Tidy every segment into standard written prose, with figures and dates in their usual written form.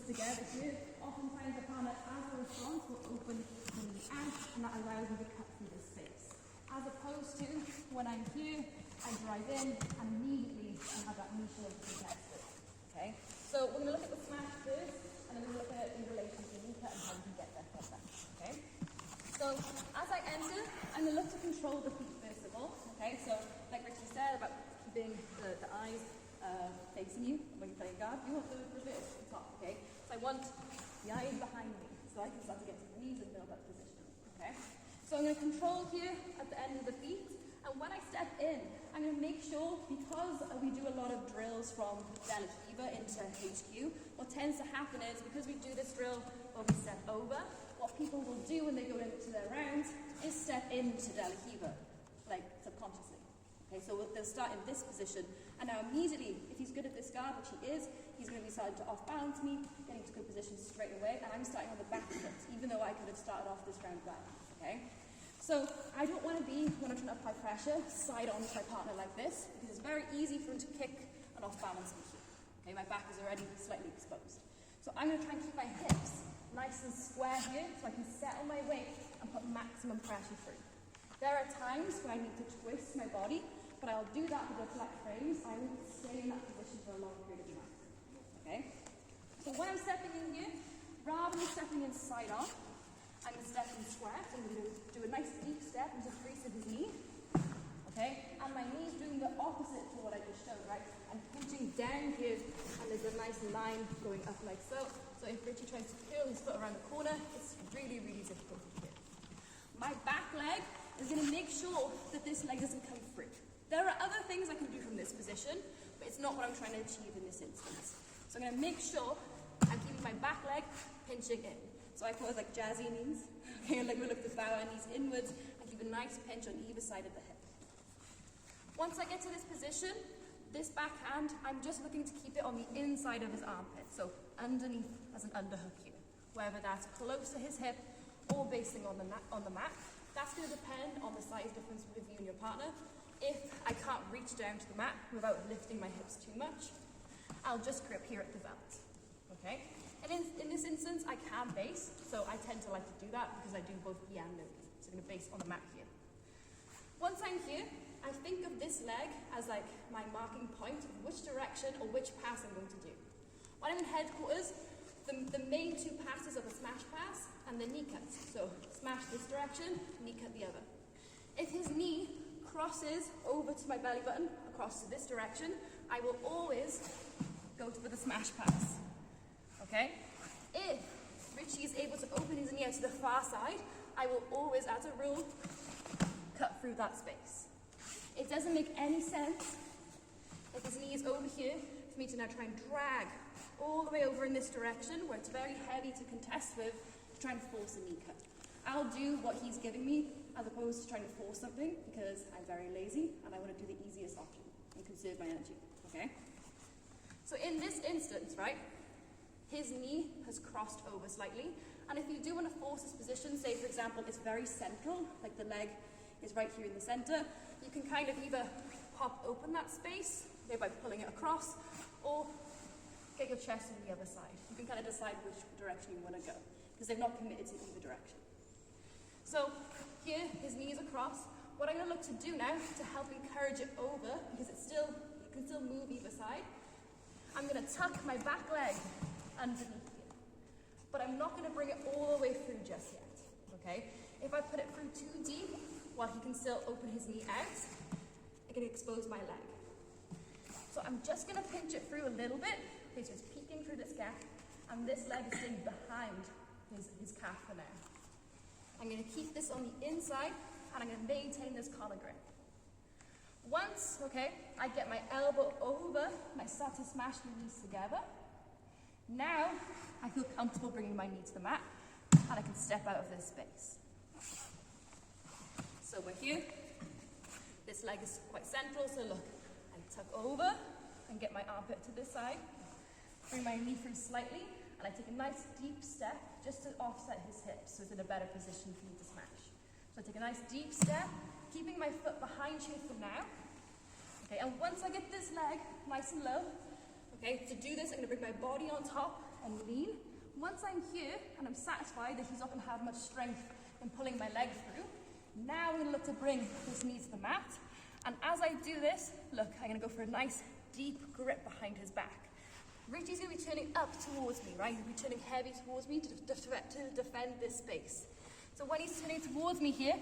together here, oftentimes the partner, as a response, will open the knee out, and that allows me to cut through the space. As opposed to when I'm here, I drive in, and immediately I have that knee shield contested. Okay? So we're going to look at the smash first, and then we're going to look at it in relation to the knee cut and how we can get there from that. Okay? So as I enter, I'm going to look to control the feet first of all. Okay? So like Richie said about keeping the eyes facing you when you play a guard, you want the reverse on top. Okay? So I want the eyes behind me, so I can start to get to the knees and build that position. Okay? So I'm going to control here at the end of the feet, and when I step in, I'm going to make sure, because we do a lot of drills from Davies into HQ, what tends to happen is, because we do this drill where we step over, what people will do when they go into their rounds is step into Davies, like subconsciously. Okay, so they'll start in this position, and now immediately, if he's good at this guard, which he is, he's going to be starting to off-balance me, getting to good position straight away, and I'm starting on the back foot, even though I could have started off this round back. Okay? So I don't want to be, when I'm trying to apply pressure, side on to my partner like this, because it's very easy for him to kick and off-balance me here. Okay, my back is already slightly exposed. So I'm going to try and keep my hips nice and square here, so I can settle my weight and put maximum pressure through. There are times when I need to twist my body, but I'll do that with the flat frames. I will stay in that position for a long period of time. Okay? So when I'm stepping in here, rather than stepping in side on, I'm going to step in square. So I'm going to do a nice deep step into the crease of his knee. Okay? And my knee's doing the opposite to what I just showed, right? I'm punching down here, and there's a nice line going up like so. So if Richie tries to curl his foot around the corner, it's really, really difficult to do. My back leg is going to make sure that this leg doesn't come free. There are other things I can do from this position, but it's not what I'm trying to achieve in this instance. So I'm going to make sure I'm keeping my back leg pinching in. So I call it like jazzy knees. Okay, like we look to bow our knees inwards and keep a nice pinch on either side of the hip. Once I get to this position, this backhand, I'm just looking to keep it on the inside of his armpit. So underneath as an underhook here. Whether that's close to his hip or basing on the mat. That's going to depend on the size difference with you and your partner. If I can't reach down to the mat without lifting my hips too much, I'll just grip here at the belt. Okay? And in this instance, I can base, so I tend to like to do that because I do both knee and no knee. So I'm going to base on the mat here. Once I'm here, I think of this leg as like my marking point of which direction or which pass I'm going to do. When I'm in headquarters, the main two passes are the smash pass and the knee cut. So smash this direction, knee cut the other. If his knee crosses over to my belly button, across to this direction, I will always go for the smash pass. Okay? If Richie is able to open his knee out to the far side, I will always, as a rule, cut through that space. It doesn't make any sense if his knee is over here for me to now try and drag all the way over in this direction where it's very heavy to contest with to try and force a knee cut. I'll do what he's giving me as opposed to trying to force something because I'm very lazy and I want to do the easiest option and conserve my energy. Okay? So in this instance, right, his knee has crossed over slightly, and if you do want to force this position, say for example it's very central, like the leg is right here in the center, you can kind of either pop open that space, maybe by pulling it across, or get your chest on the other side. You can kind of decide which direction you want to go, because they've not committed to either direction. So here, his knees across. What I'm going to look to do now to help encourage it over, because you can still move either side, I'm going to tuck my back leg underneath here. But I'm not going to bring it all the way through just yet. Okay? If I put it through too deep, while he can still open his knee out, it can expose my leg. So I'm just going to pinch it through a little bit. Okay, so it's peeking through this gap, and this leg is staying behind his calf for now. I'm going to keep this on the inside, and I'm going to maintain this collar grip. Once, okay, I get my elbow over, and I start to smash my knees together. Now, I feel comfortable bringing my knee to the mat, and I can step out of this space. So we're here. This leg is quite central, so look, I tuck over and get my armpit to this side, bring my knee through slightly, and I take a nice deep step just to offset his hips so it's in a better position for me to smash. So I take a nice deep step, keeping my foot behind you for now. Okay, and once I get this leg nice and low, okay, to do this I'm going to bring my body on top and lean, Once I'm here and I'm satisfied that he's not going to have much strength in pulling my leg through, now I'm going to look to bring his knee to the mat. And as I do this, look, I'm going to go for a nice deep grip behind his back. Richie's going to be turning up towards me, right? He's going to be turning heavy towards me to defend this space. So when he's turning towards me here,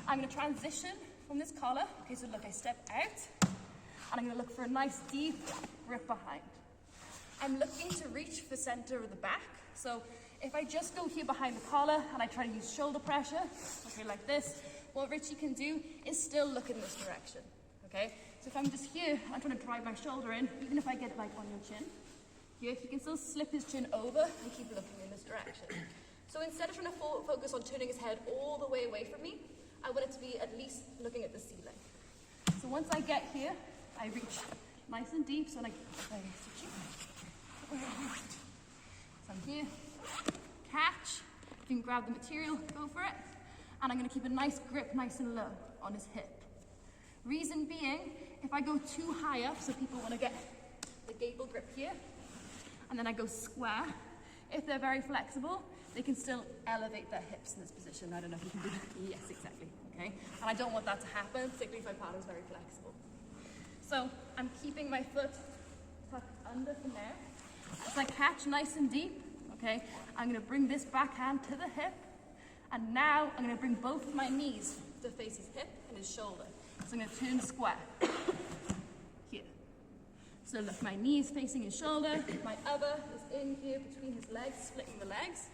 I'm going to transition from this collar. Okay, so look, I step out, and I'm going to look for a nice deep grip behind. I'm looking to reach for center of the back. So if I just go here behind the collar and I try to use shoulder pressure, okay, like this, what Richie can do is still look in this direction, okay? So if I'm just here, I'm trying to drive my shoulder in, even if I get it like on your chin, here, he can still slip his chin over and keep looking in this direction. So instead of trying to focus on turning his head all the way away from me, I want it to be at least looking at the ceiling. So once I get here, I reach nice and deep, so I'm here, catch, if you can grab the material, go for it, and I'm going to keep a nice grip nice and low on his hip. Reason being, if I go too high up, so people want to get the gable grip here, and then I go square, if they're very flexible, they can still elevate their hips in this position. I don't know if you can do that. Yes, exactly, okay? And I don't want that to happen, particularly if my partner's very flexible. So I'm keeping my foot tucked under for now. As I catch nice and deep, okay, I'm going to bring this backhand to the hip, and now I'm going to bring both of my knees to face his hip and his shoulder. So I'm going to turn square. Here. So look, my knees facing his shoulder, my other is in here between his legs, splitting the legs,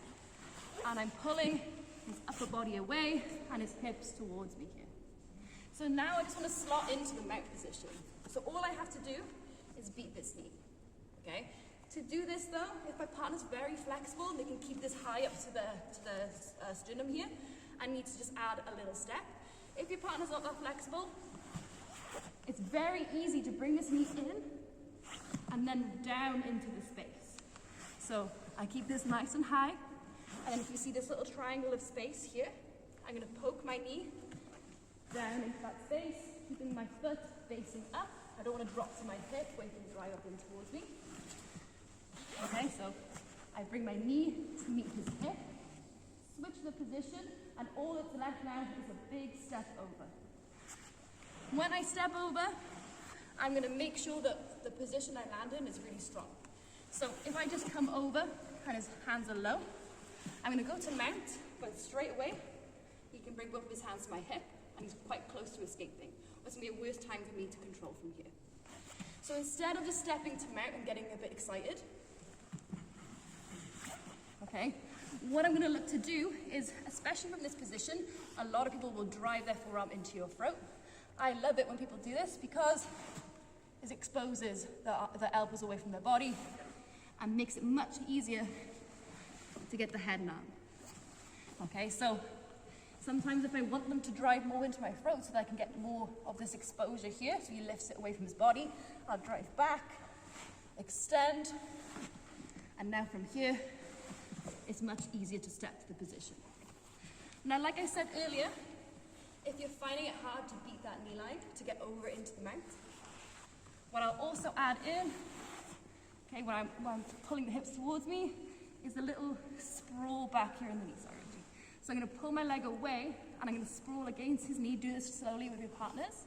and I'm pulling his upper body away and his hips towards me here. So now I just want to slot into the mount position. So all I have to do is beat this knee, okay? To do this though, if my partner's very flexible, they can keep this high up to the sternum here, I need to just add a little step. If your partner's not that flexible, it's very easy to bring this knee in and then down into the space. So I keep this nice and high, and then if you see this little triangle of space here, I'm going to poke my knee down into that space, keeping my foot facing up. I don't want to drop to my hip where you can drive up in towards me. Okay, so I bring my knee to meet his hip, switch the position, and all that's left now is a big step over. When I step over, I'm going to make sure that the position I land in is really strong. So if I just come over and his hands are low, I'm going to go to mount, but straight away, he can bring both of his hands to my hip, and he's quite close to escaping. It's going to be a worse time for me to control from here. So instead of just stepping to mount and getting a bit excited, okay, what I'm going to look to do is, especially from this position, a lot of people will drive their forearm into your throat. I love it when people do this because it exposes the elbows away from their body and makes it much easier to get the head down. Okay, so sometimes if I want them to drive more into my throat so that I can get more of this exposure here, so he lifts it away from his body, I'll drive back, extend, and now from here, it's much easier to step to the position. Now, like I said earlier, if you're finding it hard to beat that knee line, to get over into the mount, what I'll also add in, okay, when I'm pulling the hips towards me, is a little sprawl back here in the knee, sorry. So I'm going to pull my leg away, and I'm going to sprawl against his knee. Do this slowly with your partners.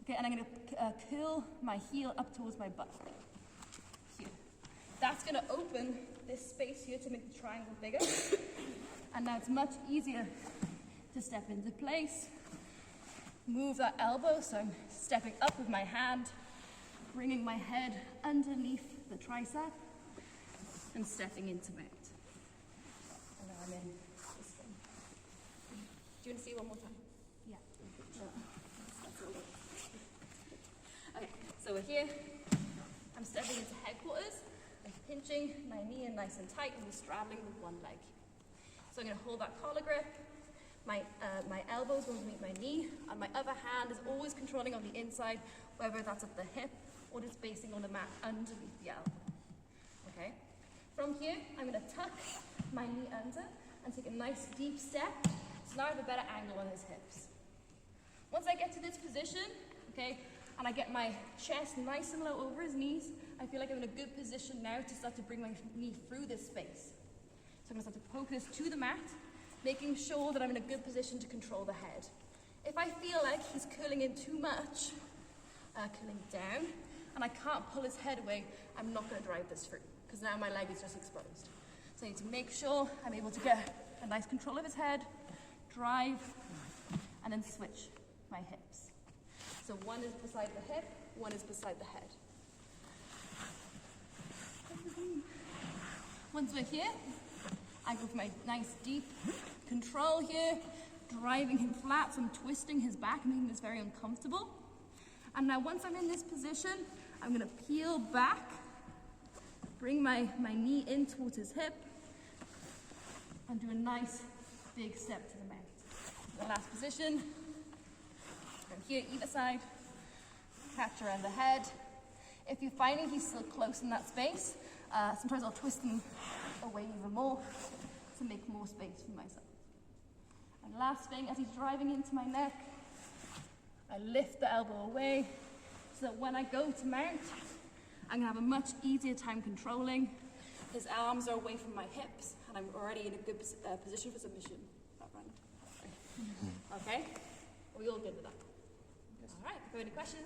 Okay, and I'm going to curl my heel up towards my butt. Here. That's going to open this space here to make the triangle bigger. And now it's much easier to step into place. Move that elbow, so I'm stepping up with my hand, bringing my head underneath the tricep, and stepping into mount. And now I'm in. Do you want to see it one more time? Yeah. Okay, so we're here. I'm stepping into headquarters. I'm pinching my knee in nice and tight, and we're straddling with one leg. So I'm going to hold that collar grip. My elbows will meet my knee, and my other hand is always controlling on the inside, whether that's at the hip or just basing on the mat underneath the elbow. Okay? From here, I'm going to tuck my knee under and take a nice deep step. So now I have a better angle on his hips. Once I get to this position, okay, and I get my chest nice and low over his knees, I feel like I'm in a good position now to start to bring my knee through this space. So I'm going to start to poke this to the mat, making sure that I'm in a good position to control the head. If I feel like he's curling in too much, curling down, and I can't pull his head away, I'm not going to drive this through, because now my leg is just exposed. So I need to make sure I'm able to get a nice control of his head, drive, and then switch my hips. So one is beside the hip, one is beside the head. Once we're here, I go for my nice deep control here, driving him flat, so I'm twisting his back, making this very uncomfortable. And now once I'm in this position, I'm going to peel back, bring my knee in towards his hip, and do a nice big step to the mount. The last position, from here either side, catch around the head. If you're finding he's still close in that space, sometimes I'll twist him away even more to make more space for myself. And last thing, as he's driving into my neck, I lift the elbow away so that when I go to mount, I'm going to have a much easier time controlling. His arms are away from my hips, and I'm already in a good position for submission that round. Okay? Are we all good with that? All right, if you have any questions?